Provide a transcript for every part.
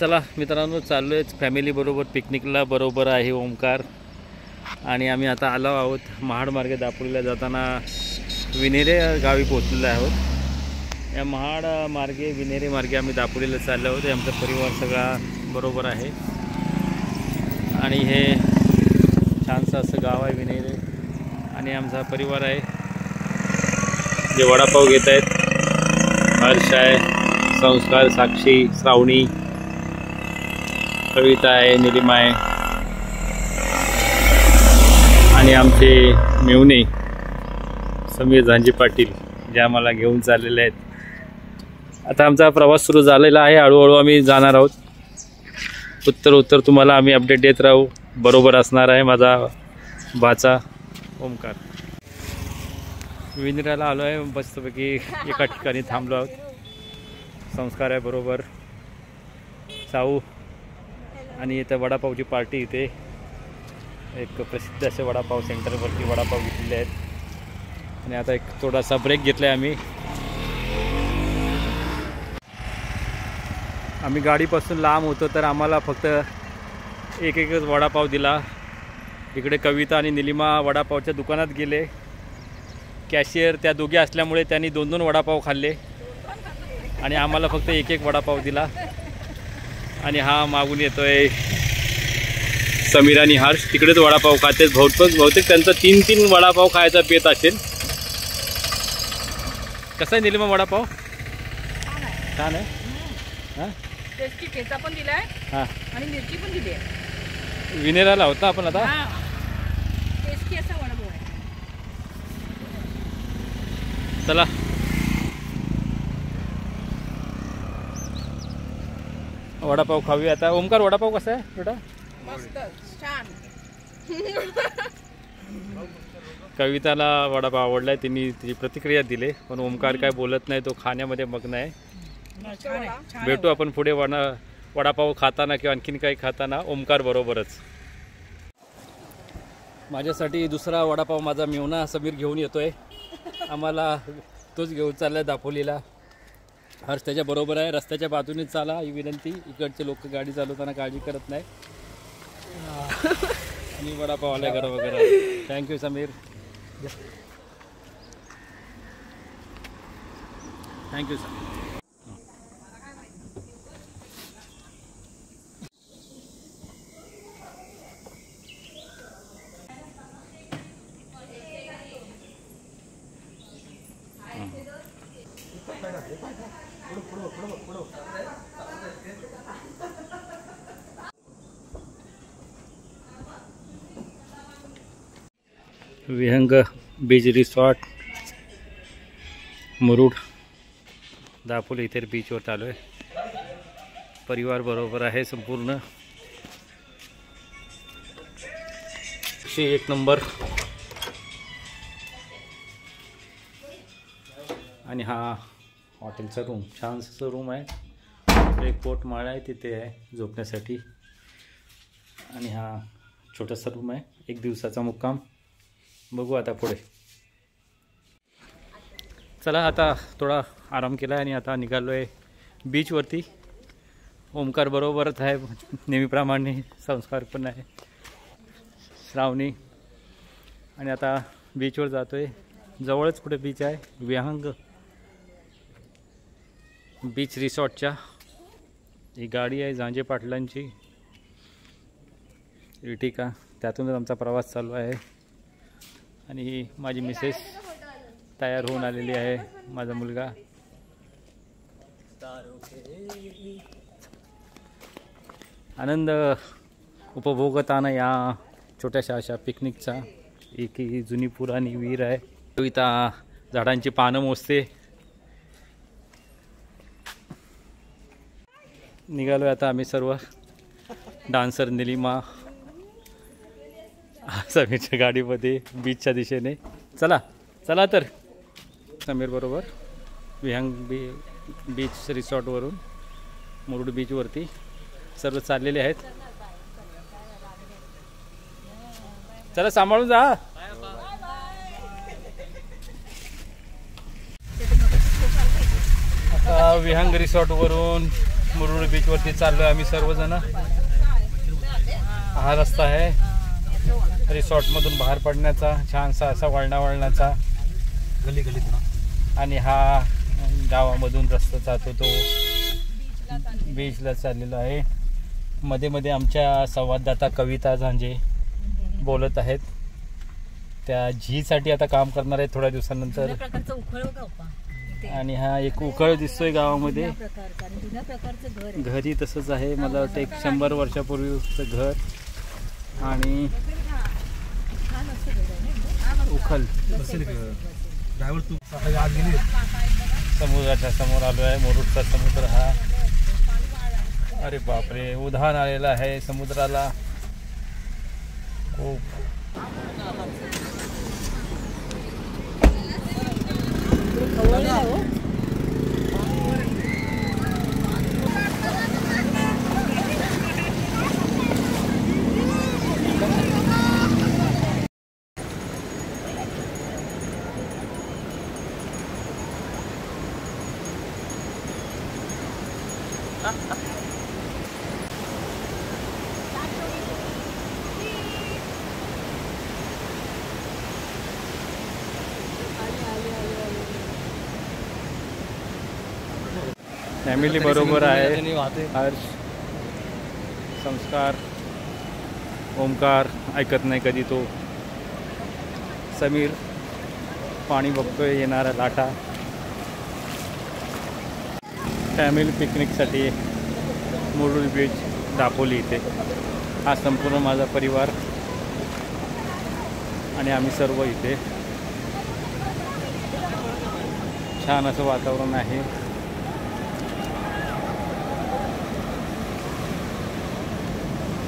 चला मित्रांनो, चाललो आहे फॅमिलीबरोबर पिकनिकला. बरोबर आहे ओमकार. आणि आम्ही आता आलो आहोत महाड मार्गे दापोलीला जाताना विनेरे गावी पोहोचलेलो आहोत. या महाड मार्गे विनेरे मार्गे आम्ही दापोलीला चाललो आहोत. आमचा परिवार सगळा बरोबर आहे. आणि हे छानसं असं गाव आहे विनेरे. आणि आमचा परिवार आहे. जे वडापाव घेत आहेत हर्ष आहे, संस्कार, साक्षी, श्रावणी, कविता आहे, निलिमा आहे आणि आमचे मेवणे समीर झांजी पाटील जे आम्हाला घेऊन चाललेले आहेत. आता आमचा प्रवास सुरू झालेला आहे. हळूहळू आम्ही जाणार आहोत. उत्तर तुम्हाला आम्ही अपडेट देत राहू. बरोबर असणार आहे माझा भाचा ओमकार. विनेराला आलो आहे. मस्तपैकी एका ठिकाणी थांबलो आहोत. संस्कार आहे बरोबर, साऊ. आणि इथं वडापावची पार्टी. इथे एक प्रसिद्ध असे वडापाव सेंटरवरती वडापाव घेतलेले आहेत. आणि आता एक थोडासा ब्रेक घेतला आहे आम्ही गाडीपासून लांब होतो तर आम्हाला फक्त एकच वडापाव दिला. इकडे कविता आणि निलिमा वडापावच्या दुकानात गेले. कॅशियर त्या दोघे असल्यामुळे त्यांनी 2-2 वडापाव खाल्ले आणि आम्हाला फक्त एक वडापाव दिला. आणि हा मागून येतोय समीर आणि हर्ष. तिकडेच वडापाव खाते. बहुतेक त्यांचा 3-3 वडापाव खायचा बेत असेल. कसा आहे निलिमा वडापाव? छान आहे. हां, टेस्टी ठेचा पण दिलाय. हां, आणि मिरची पण दिली आहे. विनेराला होता आपण आता. टेस्टी असा वडापाव आहे. चला वडापाव खाऊया आता. ओमकार, वडापाव कसा आहे बेटा? मस्त, छान. कविताला वडापाव आवडलाय. तिने तिची प्रतिक्रिया दिली. पण ओमकार काय बोलत नाही. तो खाण्यामध्ये मग्न आहे. भेटू आपण पुढे वडापाव खाताना किंवा आणखीन काही खाताना ओमकार बरोबरच. माझ्यासाठी दुसरा वडापाव माझा मेवना समीर घेऊन येतोय. आम्हाला तोच घेऊन चाललाय दापोलीला. हर्ष त्याच्या बरोबर आहे. रस्त्याच्या बाजूने चाला ही विनंती. इकडचे लोक गाडी चालवताना काळजी करत नाही. आणि वडापाव आलाय गरम वगैरे. Thank you Sameer. Thank you sir. Vihang beach resort Murud Dapoli इथे बीचवर आलो आहे. परिवार बरोबर आहे संपूर्ण. 1 नंबर. आणि हा हॉटेलचा रूम. छानसा रूम आहे. एक पोटमाळा आहे तिथे आहे झोपण्यासाठी. आणि हा छोटासा रूम आहे. 1 दिवसाचा मुक्काम. बघू आता पुढे. चला आता थोडा आराम केला आणि आता निघालो आहे बीचवरती. ओमकार बरोबरच आहे नेहमीप्रमाणे. संस्कार पण आहे, श्रावणी. आणि आता बीचवर जातो आहे. जवळच कुठे बीच आहे विहंग बीच रिसॉर्टच्या. ही गाडी आहे झांजे पाटलांची इटिका. त्यातूनच आमचा प्रवास चालू आहे. आणि माझी मिसेस तयार होऊन आलेली आहे. माझा मुलगा. आनंद उपभोगताना या छोट्याशा अशा पिकनिकचा. एक जुनी पुराणी विहीर आहे. कविता झाडांची पानं मोजते. निघालो आता आम्ही सर्व. डान्सर निलिमा समीरच्या गाडीमध्ये बीचच्या दिशेने. चला तर समीर बरोबर विहंग बीच रिसॉर्टवरून मुरुड बीचवरती सर्व चाललेले आहेत. चला सांभाळून जा. आता विहंग रिसॉर्टवरून मुरुड बीचवरती चाललो आहे आम्ही सर्वजण. हा रस्ता आहे रिसॉर्टमधून बाहेर पडण्याचा, छानसा असा वळणाचा. आणि हा गावामधून रस्ता जातो तो बीचला चाललेला आहे. मध्ये मध्ये आमच्या संवाददाता कविता झांजे बोलत आहेत. त्या झीसाठी आता काम करणार आहे थोड्या दिवसानंतर. आणि हा एक उखळ दिसतोय गावामध्ये. घरी तसंच आहे, मला वाटतं 100 वर्षापूर्वीचं घर. आणि उखल समुद्राच्या समोर आलो आहे. मुरुडचा समुद्र हा, अरे बापरे, उधाण आलेला आहे समुद्राला खूप. फॅमिली बरोबर आहे. हर्ष, संस्कार, ओमकार ऐकत नाही कधी तो, समीर पाणी बघतोय येणारा लाटा. फॅमिली पिकनिकसाठी मुरुड बीच दापोली इथे. हा संपूर्ण माझा परिवार आणि आम्ही सर्व इथे. छान असं वातावरण आहे.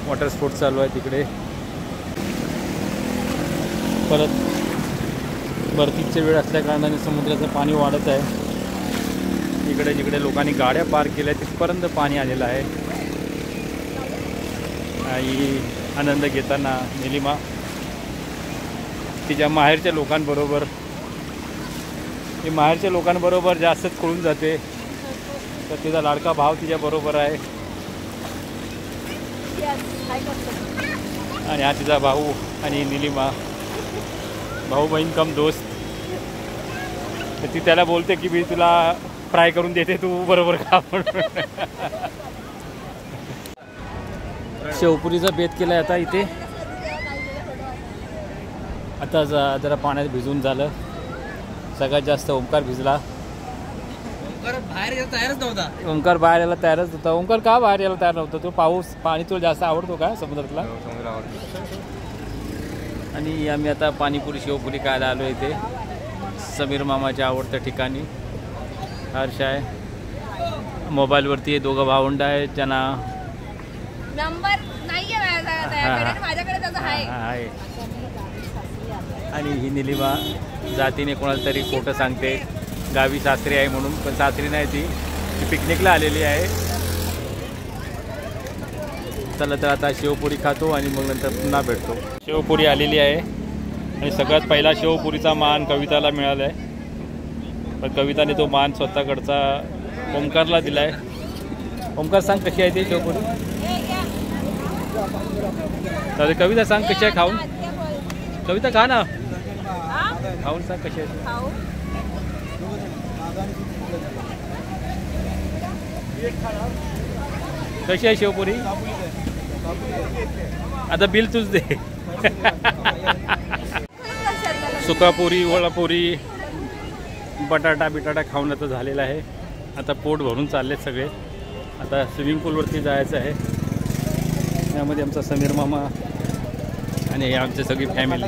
वॉटर स्पोर्ट्स चालू आहे तिकडे. परत भरतीची वेळ असल्या कारणाने समुद्राचं पाणी वाढत आहे. इकडे जिकडे लोकांनी गाड्या पार्क केल्या तिथपर्यंत पाणी आलेलं आहे. आई आनंद घेताना निलिमा तिच्या माहेरच्या लोकांबरोबर, ती माहेरच्या लोकांबरोबर जास्तच खुळून जाते. तर तिचा लाडका भाव तिच्याबरोबर आहे आणि हा तिचा भाऊ आणि निलिमा, भाऊ बहीण कम दोस्त. तर ती त्याला बोलते की मी तुला फ्राय करून देते, तू बरोबर खा म्हणून. शेवपुरीचा बेत केला आता इथे. आता जरा पाण्यात भिजून झालं. सगळ्यात जास्त ओमकार भिजला. ओंकार बाहेर यायला तयारच होता. ओंकार का बाहेर यायला तयार नव्हता? तो पाणी तुला जास्त आवडतो का समुद्रातला? आणि आम्ही आता पाणीपुरी शेवपुरी खायला आलो इथे समीर मामाच्या आवडत्या ठिकाणी. हर्ष आहे मोबाईलवरती, दोघं भावंड आहेत ज्यांना नंबर नाहीये माझ्याकडे त्याचा आहे. आणि ही निलिमा जातीने कोणाला तरी खोटं सांगते, गावी सासरी आहे म्हणून, पण सासरी नाही ती पिकनिकला आलेली आहे. चला तर आता शेवपुरी खातो आणि मग नंतर पुन्हा भेटतो. शेवपुरी आलेली आहे आणि सगळ्यात पहिला शेवपुरीचा मान कविताला मिळाला आहे. पण कविताने तो मान स्वतःकडचा ओमकारला दिला आहे. ओमकार सांग कशी आहे ती शेवपुरी? तर कविता सांग कशी आहे खाऊन. कविता खा ना, खाऊन सांग कशी आहे. कशी आहे शेवपुरी? आता बिल तूच दे. सुकापुरी, वडापुरी, बटाटा बिटाटा खाऊन आता झालेला आहे. आता पोट भरून चालले सगळे. आता स्विमिंग पूलवरती जायचं आहे. त्यामध्ये आमचा समीर मामा आणि हे आमची सगळी फॅमिली.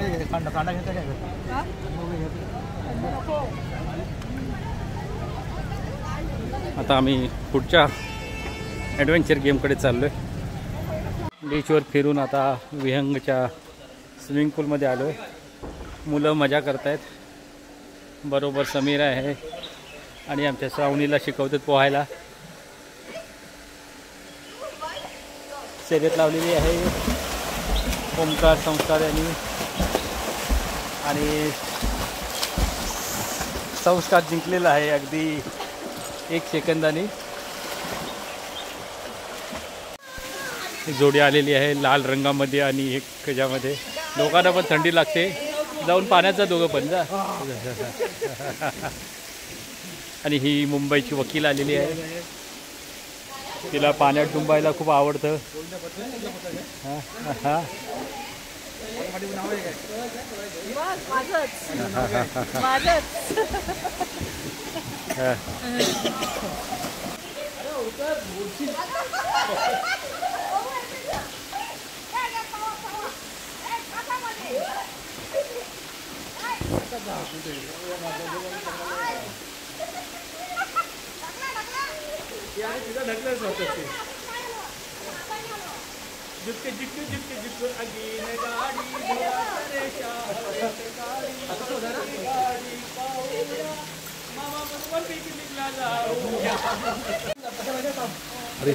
आता आम्ही पुढच्या ॲडव्हेंचर गेमकडे चाललो आहे. बीचवर फिरून आता विहंगच्या स्विमिंग पूलमध्ये आलो आहे. मुलं मजा करत आहेत. बरोबर समीर आहे आणि आमच्या श्रावणीला शिकवतात पोहायला. शर्यत लावलेली आहे ओमकार, संस्कार यांनी. आणि संस्कार जिंकलेला आहे अगदी 1 सेकंदाने. जोडी आलेली आहे लाल रंगामध्ये आणि एक ह्याच्यामध्ये. दोघांना पण थंडी लागते. जाऊन पाण्याचा दोघं पण जा. आणि ही मुंबईची वकील आलेली आहे. तिला पाण्यात डुंबायला खूप आवडतं. हां हां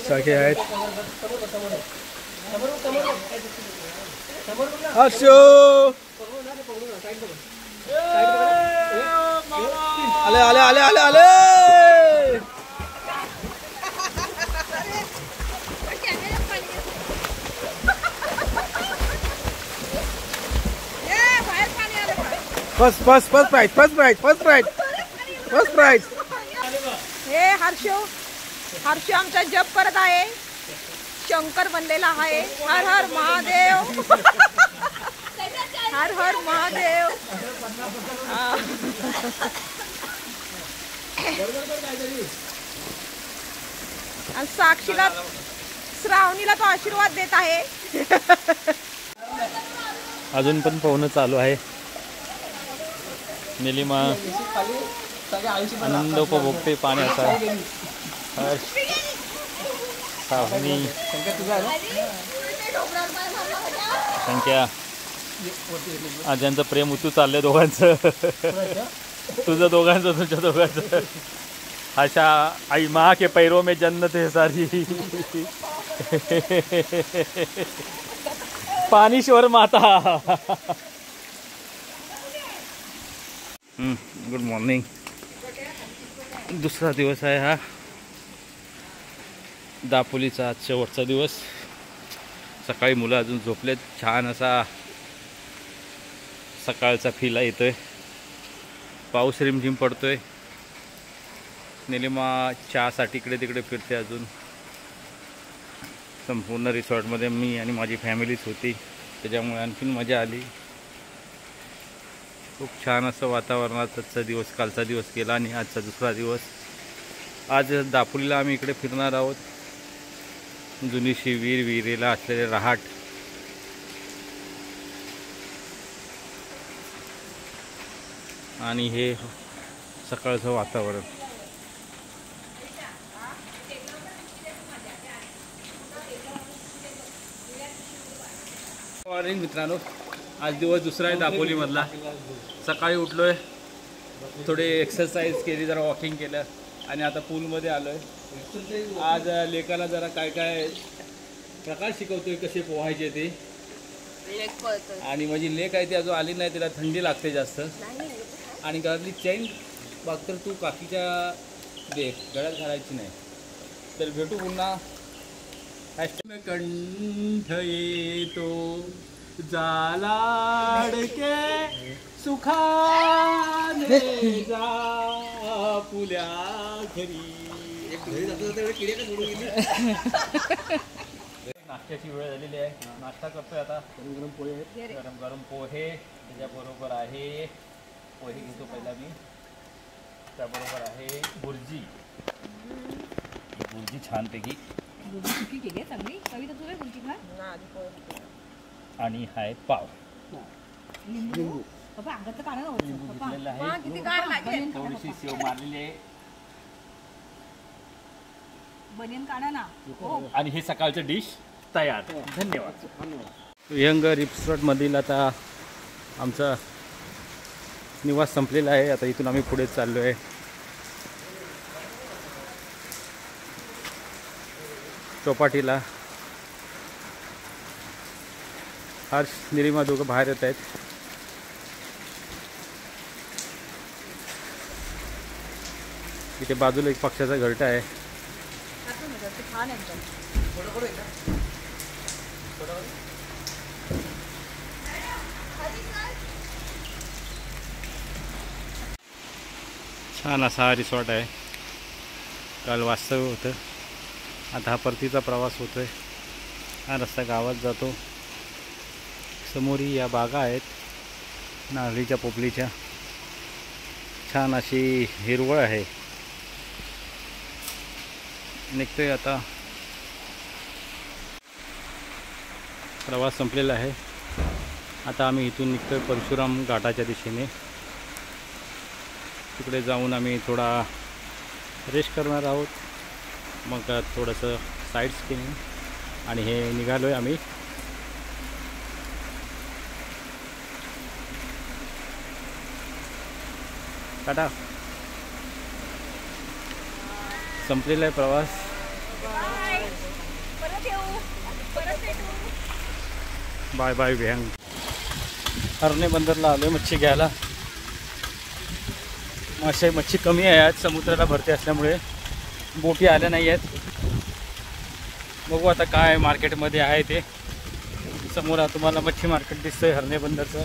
सारखे आहेत. आले आले आले आले आले. First first first prize first prize first prize first prize. हे हर्षो आमचा जप करत आहे. शंकर बनलेला आहे. हर हर महादेव. हर हर महादेव. आणि साक्षीला श्रावणीला तो आशीर्वाद देत आहे. अजून पण पोहणं चालू आहे. निलिमा आनंद उपभोगते पाण्याचा. सावनी संख्या आज यांचं प्रेम उतू चाललंय दोघांचं. तुझं दोघांचं तुझ्या दोघांचं. अशा आई माँ के पैरों में जन्नत है सारी. पानीश्वर माता. Good morning. दुसरा दिवस आहे हा दापोलीचा. आज शेवटचा दिवस. सकाळी मुलं अजून झोपलेत. छान असा सकाळचा फील येतोय. पाऊस रिमझिम पडतोय. निलिमा चहासाठी इकडे तिकडे फिरते. अजून संपूर्ण रिसॉर्टमध्ये मी आणि माझी फॅमिलीच होती, त्याच्यामुळे आणखीन मजा आली. खूप छान असं वातावरणात आजचा दिवस, कालचा दिवस गेला आणि आजचा दुसरा दिवस. आज दापोलीला आम्ही इकडे फिरणार आहोत. जुनीशी विहिरीला असलेले रहाट, आणि हे सकाळचं वातावरण. मॉर्निंग मित्रांनो, आज दिवस दुसरा आहे दापोलीमधला. सकाळी उठलोय, थोडे एक्सरसाइज केली, जरा वॉकिंग केलं आणि आता पूलमध्ये आलो आहे. आज लेकाला जरा काय काय प्रकार शिकवतोय, कसे पोहायचे ते. आणि माझी लेक आहे ती अजून आली नाही, तिला थंडी लागते जास्त. आणि घरातली चैन बघ तर तू काकीच्या देख गळ्यात घालायची नाही. तर भेटू पुन्हा. कंठ येतो जालाडके सुखाने जा पुल्या घरी. नाश्त्याची वेळ झालेली आहे. नाश्ता करतोय आता. गरम पोहे आहेत, गरम गरम पोहे. त्याच्याबरोबर आहे पोहे घेतो पहिला मी. त्याबरोबर आहे बुर्जी. बुर्जी छानपैकी. आणि हाय पाव. लिंबू घेतलेला आहे. थोडीशी सेव मारलेली आहे. आणि हे सकाळचं डिश तयार. धन्यवाद. यंग रिसॉर्टमधील आता आमचा निवास संपलेला आहे. आता इथून आम्ही पुढे चाललो आहे. चौपाटीला. हर्ष, निलिमा दोघं बाहेर येत आहेत. इथे बाजूला एक पक्ष्याचा घरटा आहे. छान असा हा रिसॉर्ट आहे. काल वास्तव्य होतं, आता हा परतीचा प्रवास होतोय. हा रस्ता गावात जातो. समोरही या बागा आहेत नारळीच्या पोपलीच्या. छान अशी हिरवळ आहे. निघतोय आता. प्रवास संपलेला आहे. आता आम्ही इथून निघतोय परशुराम घाटाच्या दिशेने. तिकडे जाऊन आम्ही थोडा रेस्ट करणार आहोत. मग थोडंसं साईड स्किनिंग आणि हे निघालो आहे आम्ही. टाटा. संपलेला आहे प्रवास. बाय बाय विहंग. हरणे बंदरला आलो आहे मच्छी घ्यायला. मच्छी कमी आहे आज, समुद्राला भरती असल्यामुळे बोटी आल्या नाही आहेत. बघू आता काय मार्केटमध्ये आहे ते. समोर तुम्हाला मच्छी मार्केट दिसतंय हरणे बंदरचं.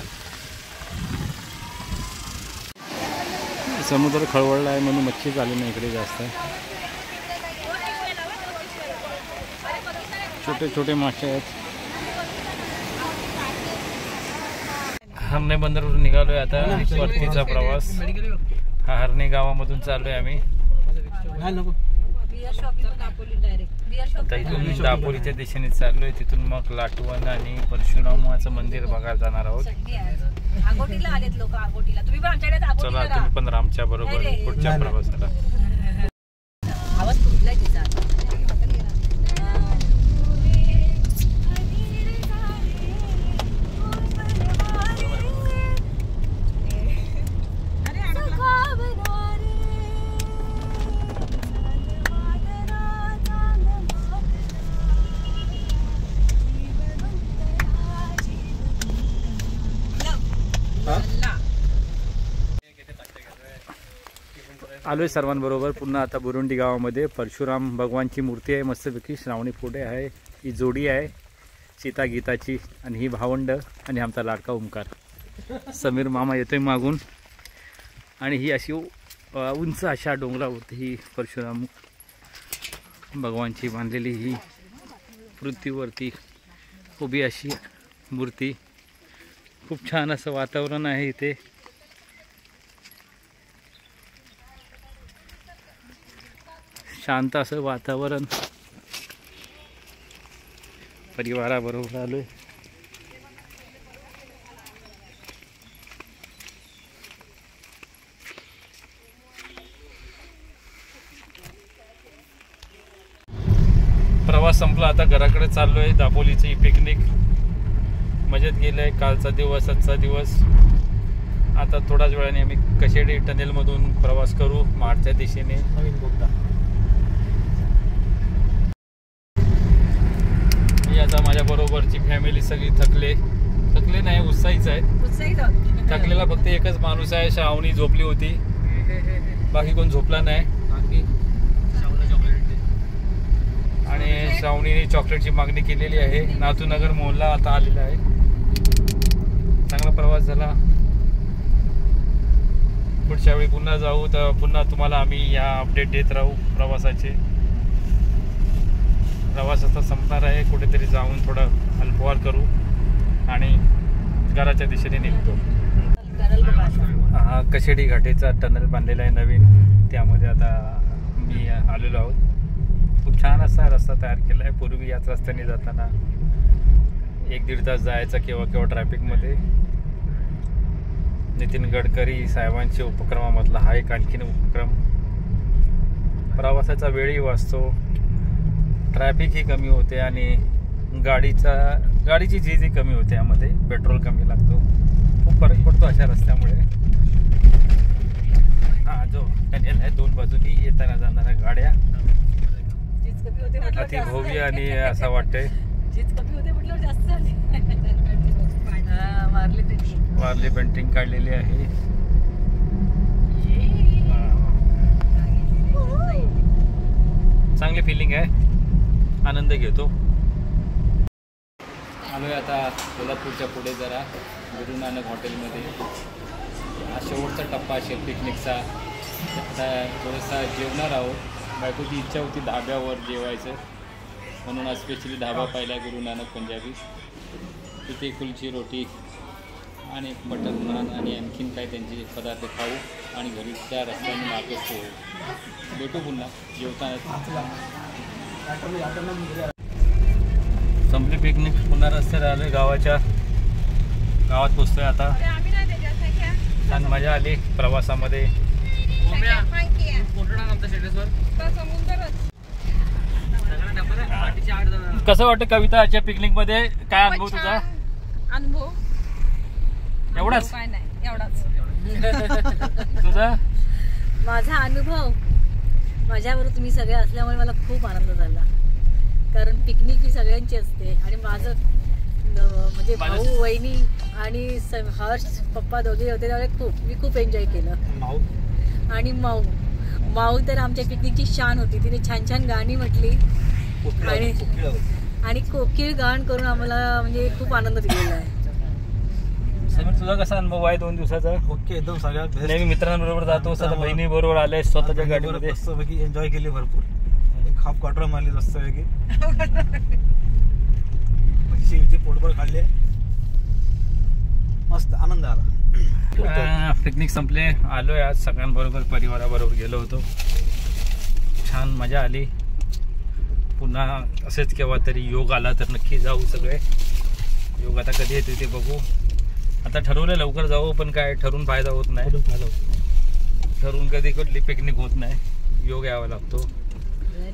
समुद्र खळवळला आहे म्हणून मच्छी आली नाही इकडे जास्त. छोटे छोटे मासे आहेत. हरणे बंदरवरून निघालोय आता परतीचा प्रवास. हा हरणे गावामधून चाललोय आम्ही. आता इथून दापोलीच्या दिशेने चाललोय. तिथून मग लाटवण आणि परशुरामाचं मंदिर बघायला जाणार आहोत. चला तुम्ही पण आमच्या बरोबर पुढच्या प्रवासाला. आलोय सर्वांबरोबर पुन्हा आता बुरुंडी गावामध्ये. परशुराम भगवानची मूर्ती आहे मस्तपैकी. श्रावणी फुले आहे. ही जोडी आहे सीता गीताची. आणि ही भावंड आणि आमचा लाडका ओमकार. समीर मामा येतोय मागून. आणि ही अशी उंच अशा डोंगरावरती ही परशुराम भगवानची बांधलेली ही पृथ्वीवरती उभी अशी मूर्ती. खूप छान असं वातावरण आहे इथे. शांत असं वातावरण. परिवाराबरोबर आलोय. प्रवास संपला. आता घराकडे चाललोय. दापोलीची पिकनिक मजेत गेलंय. कालचा दिवस आजचा दिवस. आता थोड्याच वेळाने आम्ही कशेडी टनेलमधून प्रवास करू महाडच्या दिशेने. नवीन बोगदा. आता माझ्या बरोबरची फॅमिली सगळी थकले नाही, उत्साहीच आहे. थकलेला फक्त एकच माणूस आहे. श्रावणी झोपली होती, बाकी कोण झोपला नाही. आणि श्रावणीने चॉकलेटची मागणी केलेली आहे. नाथूनगर मोहल्ला आता आलेला आहे. चांगला प्रवास झाला. पुढच्या वेळी पुन्हा जाऊ तर पुन्हा तुम्हाला आम्ही या अपडेट देत राहू प्रवासाचे. प्रवास आता संपणार आहे. कुठेतरी जाऊन थोडा अल्पहार करू आणि घराच्या दिशेने निघतो. हा कशेडी घाटीचा टनल बांधलेला आहे नवीन. त्यामध्ये आता मी आलेलो आहोत. खूप छान असा रस्ता तयार केला आहे. पूर्वी याच रस्त्याने जाताना 1-1.5 तास जायचा केव्हा ट्रॅफिकमध्ये. नितीन गडकरी साहेबांच्या उपक्रमामधला हा एक आणखीन उपक्रम. प्रवासाचा वेळही वाचतो, ट्रॅफिकही कमी होते आणि गाडीची झीजही कमी होते. यामध्ये पेट्रोल कमी लागतो. खूप फरक पडतो अशा रस्त्यामुळे. हा जो टनेल आहे 2 बाजूनी येताना जाणाऱ्या गाड्या अति भव्य आणि असं वाटतंय. वारली पेंटिंग काढलेली आहे. चांगली फिलिंग आहे. आनंद घेतो. आलो आहे आता कोल्हापूरच्या पुढे जरा गुरु नानक हॉटेलमध्ये. हा शेवटचा टप्पा असेल पिकनिकचा. आता थोडंसं जेवणार आहोत. बायकोची इच्छा होती धाब्यावर जेवायचं, म्हणून आज स्पेशली धाबा पाहिला गुरु नानक पंजाबी. तिथे कुलची रोटी आणि बटर नान आणि आणखीन काय त्यांचे पदार्थ खाऊ आणि घरी त्या रस्त्याने मार्गस्थ होऊ. भेटू पुन्हा जेवताना. संपली पिकनिक. पुन्हा रस्त्यात आलो गावात पोचतोय आता. छान मजा आली प्रवासामध्ये. कसं वाटतं कविता आजच्या पिकनिकमध्ये? काय अनुभव तुझा? अनुभव एवढाच? काय नाही, एवढाच. तुझा? माझा अनुभव, माझ्याबरोबर तुम्ही सगळे असल्यामुळे मला खूप आनंद झाला. कारण पिकनिक ही सगळ्यांची असते आणि माझं म्हणजे भाऊ वहिनी आणि हर्ष पप्पा दोघे होते त्यावेळेस मी खूप एन्जॉय केलं. आणि माऊ तर आमच्या पिकनिकची शान होती. तिने छान छान गाणी म्हटली आणि कोकिळ गाण करून आम्हाला म्हणजे खूप आनंद दिलेला आहे. समीर तुझा कसा अनुभव आहे 2 दिवसाचा? ओके, एकदम सगळ्यात नेहमी मित्रांबरोबर जातो, सध्या बहिणी बरोबर आले, स्वतःच्या गाडीमध्ये मस्तपैकी एन्जॉय केली भरपूर. एक हाफ क्वार्टर मारली मस्तपैकी. शेवटी पोटभर खाल्ले, मस्त आनंद आला. पिकनिक संपले. आलोय आज सगळ्यांबरोबर, परिवाराबरोबर गेलो होतो. छान मजा आली. पुन्हा असेच केव्हा तरी योग आला तर नक्की जाऊ सगळे. योग आता कधी येते ते बघू. आता ठरवलं लवकर जाऊ, पण काय ठरून फायदा होत नाही. ठरून कधी कुठली पिकनिक होत नाही. योग यावा लागतो.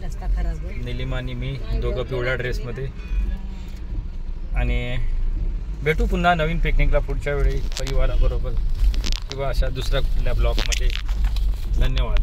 रस्ता खराब आहे. निलिमा आणि मी दोघं पिवळ्या ड्रेसमध्ये. आणि भेटू पुन्हा नवीन पिकनिकला पुढच्या वेळी परिवाराबरोबर किंवा अशा दुसऱ्या कुठल्या ब्लॉगमध्ये. धन्यवाद.